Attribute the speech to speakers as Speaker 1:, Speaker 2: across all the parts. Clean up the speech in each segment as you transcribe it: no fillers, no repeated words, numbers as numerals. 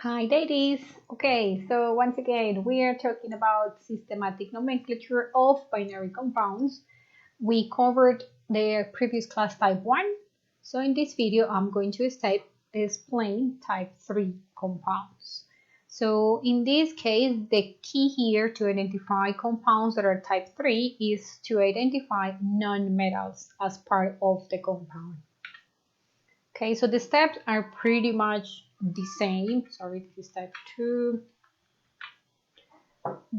Speaker 1: Hi ladies! Okay, so once again we are talking about systematic nomenclature of binary compounds. We covered the previous class type 1, so in this video I'm going to explain type 3 compounds. So in this case the key here to identify compounds that are type 3 is to identify nonmetals as part of the compound. Okay, so the steps are pretty much the same. Sorry, this is step 2.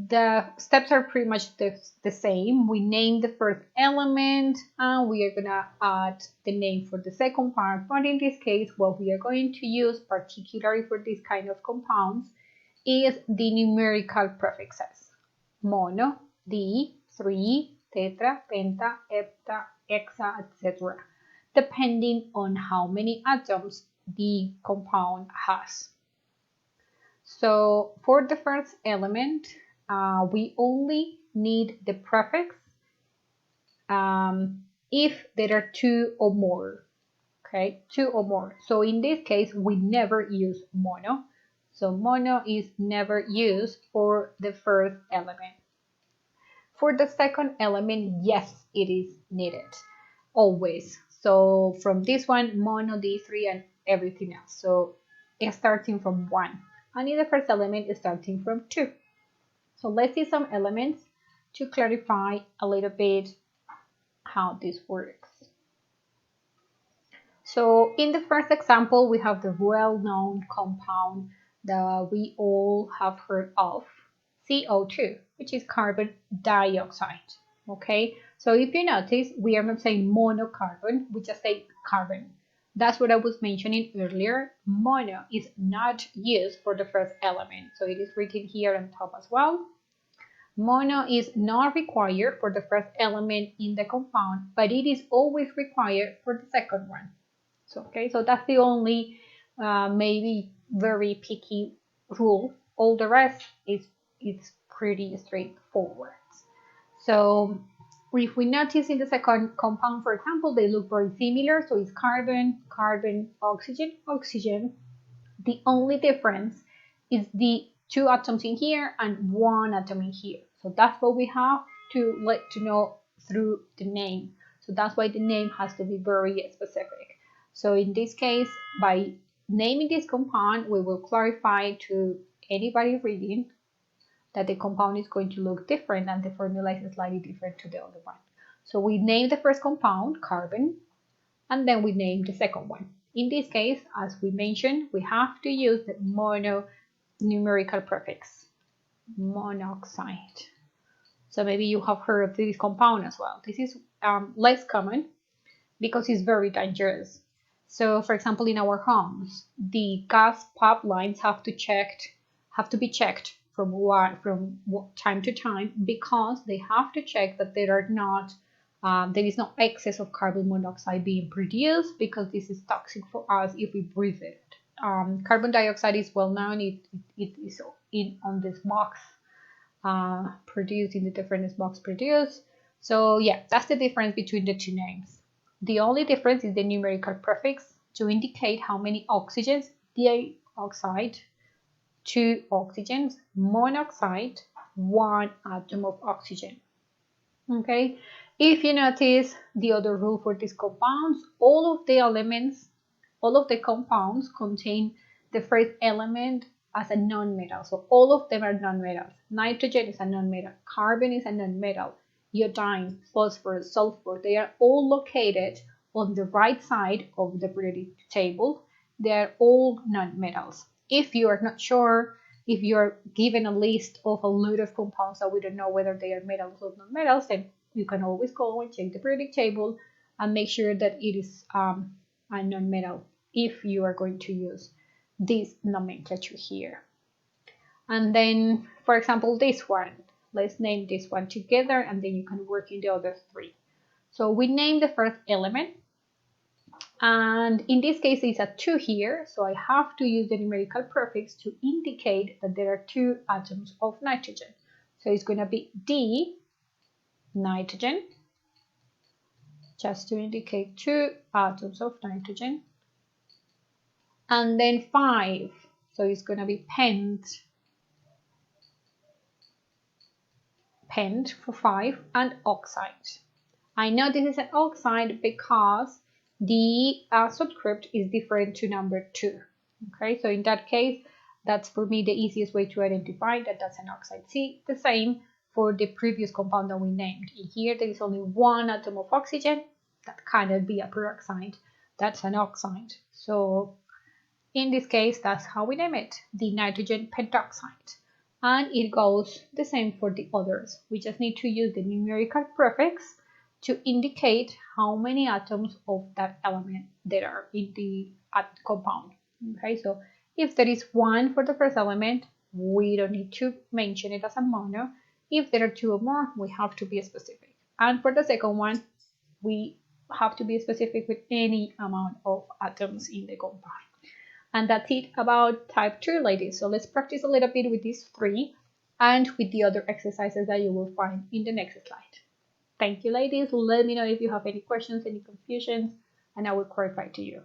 Speaker 1: The steps are pretty much the same. We name the first element and we are gonna add the name for the second part. But in this case, what we are going to use particularly for this kind of compounds is the numerical prefixes. Mono, di, three, tetra, penta, hepta, hexa, etc. Depending on how many atoms the compound has. So for the first element, we only need the prefix if there are 2 or more. Okay, 2 or more. So in this case, we never use mono. So mono is never used for the first element. For the second element, yes, it is needed, always. So from this one, mono, D3, and everything else. So it's starting from 1. And in the first element, it's starting from 2. So let's see some elements to clarify a little bit how this works. So in the first example, we have the well-known compound that we all have heard of, CO2, which is carbon dioxide. Okay, so if you notice, we are not saying monocarbon, we just say carbon. That's what I was mentioning earlier. Mono is not used for the first element, so it is written here on top as well. Mono is not required for the first element in the compound, but it is always required for the second one. So, okay, so that's the only maybe very picky rule. All the rest is it's pretty straightforward. So if we notice in the second compound, for example, they look very similar. So it's carbon, carbon, oxygen, oxygen. The only difference is the 2 atoms in here and 1 atom in here. So that's what we have to let to know through the name. So that's why the name has to be very specific. So in this case, by naming this compound, we will clarify to anybody reading that the compound is going to look different and the formula is slightly different to the other one. So we name the first compound, carbon, and then we name the second one. In this case, as we mentioned, we have to use the mono numerical prefix, monoxide. So maybe you have heard of this compound as well. This is less common because it's very dangerous. So for example, in our homes, the gas pipelines have to be checked from time to time because they have to check that there is no excess of carbon monoxide being produced because this is toxic for us if we breathe it. Carbon dioxide is well known. It is on the smokes produced in the different smokes produced. So yeah, that's the difference between the two names. The only difference is the numerical prefix to indicate how many oxygens, dioxide, 2 oxygens, monoxide, 1 atom of oxygen. Okay, if you notice the other rule for these compounds, all of the compounds contain the first element as a nonmetal. So all of them are nonmetals. Nitrogen is a nonmetal, carbon is a nonmetal, iodine, phosphorus, sulfur, they are all located on the right side of the periodic table. They are all nonmetals. If you are not sure, if you are given a list of a lot of compounds that we don't know whether they are metals or non-metals, then you can always go and check the periodic table and make sure that it is a non-metal if you are going to use this nomenclature here. And then, for example, this one, let's name this one together and then you can work in the other 3. So we name the first element. And in this case, it's a 2 here, so I have to use the numerical prefix to indicate that there are 2 atoms of nitrogen. So it's going to be D, nitrogen, just to indicate 2 atoms of nitrogen. And then 5, So it's going to be pent for 5, and oxide. I know this is an oxide because the subscript is different to number 2. Okay, so in that case, that's for me the easiest way to identify that that's an oxide. See, the same for the previous compound that we named. In here, there is only one atom of oxygen. That cannot be a peroxide. That's an oxide. So in this case, that's how we name it, the nitrogen pentoxide. And it goes the same for the others. We just need to use the numerical prefix to indicate how many atoms of that element there are in the compound. Okay, so if there is 1 for the first element, we don't need to mention it as a mono. If there are 2 or more, we have to be specific. And for the second one, we have to be specific with any amount of atoms in the compound. And that's it about type 2, ladies. So let's practice a little bit with these 3 and with the other exercises that you will find in the next slide. Thank you, ladies. Let me know if you have any questions, any confusions, and I will clarify to you.